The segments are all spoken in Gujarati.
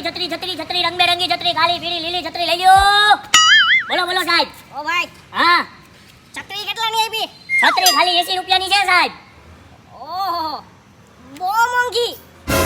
છત્રી છત્રી છત્રી રંગબેરંગી છત્રી કાળી પીળી લીલી છત્રી લઈ લ્યો. બોલો બોલો સાહેબ. ઓ ભાઈ, હા છત્રી કેટલાની આવી? છત્રી ખાલી 80 રૂપિયાની છે સાહેબ. ઓહો, બહુ મોંઘી.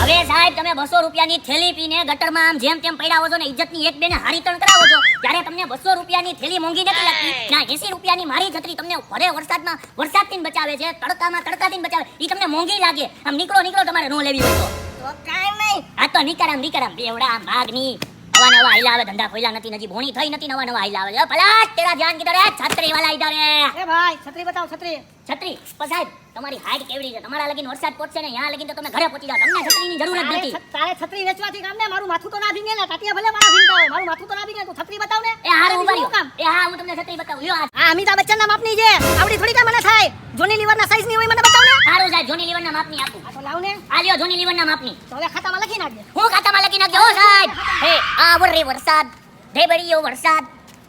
હવે સાહેબ તમે 200 રૂપિયાની થેલી પીને ગટરમાં આમ જેમ તેમ પડ્યા છો ને ઇજ્જતની એક બેને હારી તણ કરાવો છો ત્યારે તમને 200 રૂપિયાની થેલી મોંઘી નથી લાગતી. ના 80 રૂપિયાની મારી છત્રી તમને ભરે વરસાદમાં વરસાદથી બચાવે છે, તડકામાં તડકાથી બચાવે. ઈ તમને મોંઘી લાગે. આમ નીકળો નીકળો તમારે નો લેવી હોય તો કાંઈ નહીં. આ તો નીકળામ બેવડા ભાગની નવા નવા આઈલા આવે. ધંધા ખોલ્યા નથી, નજી ભોણી થઈ નથી, નવા નવા આઈલા આવે. પલાટ તેરા ધ્યાન કીધો રે છત્રી વાલા ઈધર રે. એ ભાઈ, છત્રી બતાવો, છત્રી. છત્રી પણ સાહેબ તમારી હાઈટ કેવડી છે? તમારા લગીન વરસાદ પડશે ને ત્યાં લગીન તો તમે ઘરે પહોંચી જાવ. તમને છત્રીની જરૂર જ નથી. તારે છત્રી વેચવાથી કામ ને, મારું માથું તો ના ભીંગે ને. ટાટિયા ભલે મારા ભીંગતા હોય, મારું માથું તો ના ભીંગે. તું છત્રી બતાવ ને. એ હારું ઉભા બીજું રહ્યો. કામ. એ હા હું તમને છત્રી બતાવું. લ્યો આ અમિતાભ બચ્ચનના માપની છે. આવડી થોડી કામ મને થાય. જોની લીવરના સાઈઝની હોય મને બતાવ ને. હારું સાહેબ જોની લીવરના માપની આપું. આ તો લાવ ને. આ લ્યો જોની લીવરના માપની. તો હવે ખાતામાં લખી નાખજે. હું ખાતામાં લખી નાખજો હો સાહેબ. હે આવર રે વરસાદ ઢેબરિયો વરસાદ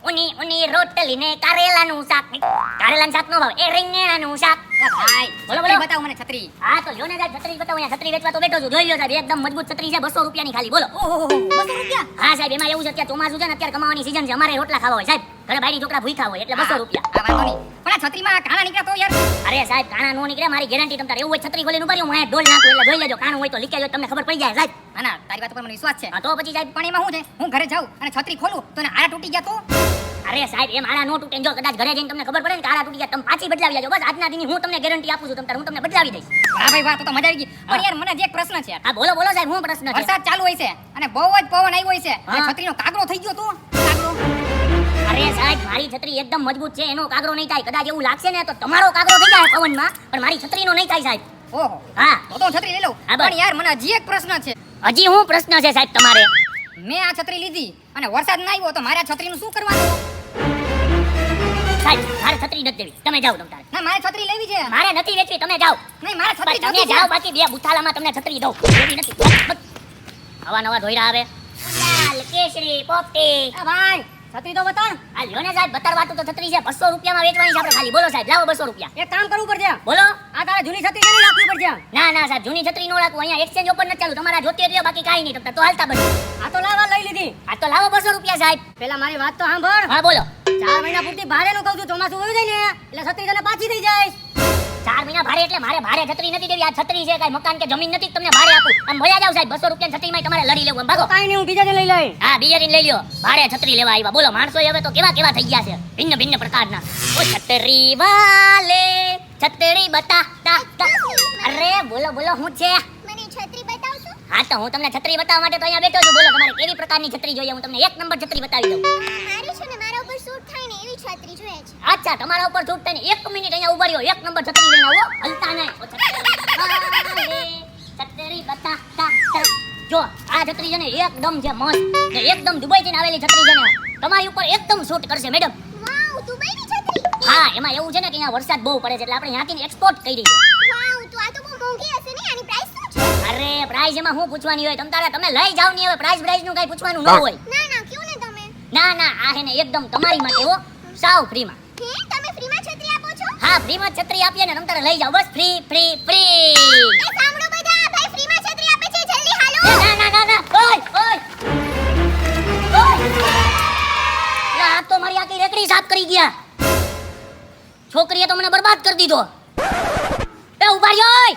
ઉની રોટલી ને કારેલાનું શાક. કારેલાનું શાક નો ભાવ એ રીંગણાનું શાક. ભાઈ બોલો બોલો બતાવ મને છત્રી. હા તો લ્યો ને સાહેબ છત્રી બતાવો. અહીંયા છત્રી વેચવા તો બેઠો છું. જોઈ લ્યો સાહેબ એકદમ મજબૂત છત્રી છે. 200 રૂપિયાની ખાલી. બોલો. ઓહો, 200 રૂપિયા. હા સાહેબ એમાં એવું છે અત્યારે ચોમાસું છે ને અત્યારે કમાવાની સીઝન છે. અમારે રોટલા ખાવા હોય સાહેબ. ઘરે બાયડી છોકરા ભૂખ્યા હોય એટલે 200 રૂપિયા. આ વાંધો નહીં. પણ આ છત્રીમાં કાણા નીકળ્યા તો યાર. અરે સાહેબ કાણા નો નીકળે મારી ગેરંટી. તમ તારે એવું હોય છત્રી ખોલીને ઉભા રહ્યો હું અહીંયા ડોલ નાખું એટલે જોઈ લેજો. કાણું હોય તો લીકેજ હોય તમને ખબર પડી જાય સાહેબ. ના ના, તારી વાત પર મને વિશ્વાસ છે. હા તો પછી સાહેબ પણ એમાં શું છે, હું ઘરે જાઉં અને છત્રી ખોલું તો એને આડા તૂટી ગયા તો. અરે સાહેબ એમ આડા નો તૂટે. જો કદાચ ઘરે જઈને તમને ખબર પડે ને કે આડા તૂટી ગયા તમે પાછી બદલાવી લેજો. બસ આજના દિનની હું તમને ગેરંટી આપું છું. હું તમને બદલાવી દઈશ. હા ભાઈ વાહ, તો મજા આવી ગઈ. પણ યાર મને જે એક પ્રશ્ન છે યાર. હા બોલો બોલો સાહેબ હું પ્રશ્ન છે? વરસાદ ચાલુ હોય છે અને બહુ જ પવન આવ્યો હોય છે અને હા. છત્રીનો કાગરો થઈ ગયો તો. કાગરો. અરે સાહેબ મારી છત્રી એકદમ મજબૂત છે. એનો કાગરો નહીં થાય. કદાચ એવું લાગશે ને તો તમારો કાગરો થઈ જાય પવનમાં પણ મારી છત્રીનો નહીં થાય સાહેબ. ઓહો, હા તો છત્રી લઈ લઉં. હા, બસ. પણ યાર મને હજી એક પ્રશ્ન છે. હજી હું પ્રશ્ન છે સાહેબ તમારે? મેં આ છત્રી લીધી અને વરસાદ ના આવ્યો તો મારે આ છત્રીનું શું કરવાનું? સાહેબ મારે છત્રી નથી દેવી. તમે જાઓ તમ તારે. ના, મારે છત્રી લેવી છે. મારે નથી વેચવી. તમે જાઓ. નહીં, મારે છત્રી તમે જોતી છે. જાઓ બાકી બે બુથાલામાં તમને છત્રી દઉં. એવી નથી. નવા નવા ધોઈરા આવે. લાલ કેસરી પોપટી. આ ભાઈ છત્રી તો બતાવ. આ લ્યો ને સાહેબ બતાડવાતું તો છત્રી છે. 200 રૂપિયામાં વેચવાની છે આપણે ખાલી. બોલો સાહેબ લાવો 200 રૂપિયા. એક કામ કરવું પડશે. બોલો. આ તારે જૂની છત્રી કેવી રાખવી પડશે? ના ના સાહેબ જૂની છત્રી નો રાખવું. અહીંયા એક્સચેન્જ ઓફર નથી ચાલુ. તમારા જોતી હોય બાકી કાઈ નહીં. તમને તો હાલતા બની. આ તો લાવા લઈ લીધી. આ તો લાવો 200 રૂપિયા સાહેબ. પેલા મારી વાત તો સાંભળ. હા બોલો. 4 મહિના પૂરતી ભાડેનું કહું છું. ચોમાસું વયું જાય ને એટલે છત્રી તને પાછી થઈ જાય. 4 મહિના ભાડે એટલે મારે ભાડે છત્રી નથી દેવી. આ છત્રી છે કાઈ મકાન કે જમીન નથી તમને ભાડે આપું. આમ ભોયા જાવ સાહેબ 200 રૂપિયા છત્રીમાં તમારે લડી લેવું. આમ ભાગો. કાઈ નહીં, હું બીજાને લઈ લઈ. હા બિયરીને લઈ લ્યો. ભાડે છત્રી લેવા આવ્યા. બોલો માણસો હવે તો કેવા કેવા થઈ ગયા છે. ભિન્ન ભિન્ન પ્રકારના. ઓ છત્રી વાલે છત્રી બતા તા તા. અરે બોલો બોલો હું છે? મને છત્રી બતાવશો? હા તો હું તમને છત્રી બતાવવા માટે તો અહીંયા બેઠો છું. બોલો તમારે કેવી પ્રકારની છત્રી જોઈએ? હું તમને એક નંબર છત્રી બતાવી દઉં. મારી છે ને મારા ઉપર સૂટ થાય ને એવી છત્રી જોઈએ છે. અચ્છા તમારા ઉપર છૂટ થઈને 1 મિનિટ અહીંયા ઉભા રહ્યો. એક નંબર છત્રી લઈને આવો. હલતા નહીં. ઓ છત્રી બતા તા તા. જો આ છત્રી છે ને એકદમ છે મસ્ત ને એકદમ દુબઈ થી આવેલી છત્રી છે ને તમારી ઉપર એકદમ શૂટ કરશે મેડમ. વાવ, દુબઈની છત્રી. હા એમાં એવું છે ને કે અહીંયા વરસાદ બહુ પડે છે એટલે આપણે ત્યાંથી એક્સપોર્ટ કરી છે. વાવ, તો આ તો બહુ મોંઘી હશે ને? આની પ્રાઇસ શું છે? અરે પ્રાઇસ એમાં શું પૂછવાની હોય? તમે લઈ જાવ ની હવે પ્રાઇસ નું કઈ પૂછવાનું ન હોય. ના ના, ક્યું ને તમે? ના ના આ હે ને એકદમ તમારી માટે હો. સાવ ફ્રીમાં. હે, તમે ફ્રીમાં છત્રી આપો છો? હા ફ્રીમાં છત્રી આપીએ ને તમે લઈ જાઓ. બસ ફ્રી ફ્રી ફ્રી. એ સાંભળો બધા, ભાઈ ફ્રીમાં છત્રી આપે છે, જલ્દી હાલો. ના ના ના ના ઓય ઓય ઓય. આ તો મારી આખી રેકડી સાફ કરી ગયા. છોકરીએ તો મને બરબાદ કરી દીધો. એ ઉભા રહ્યો ઓય.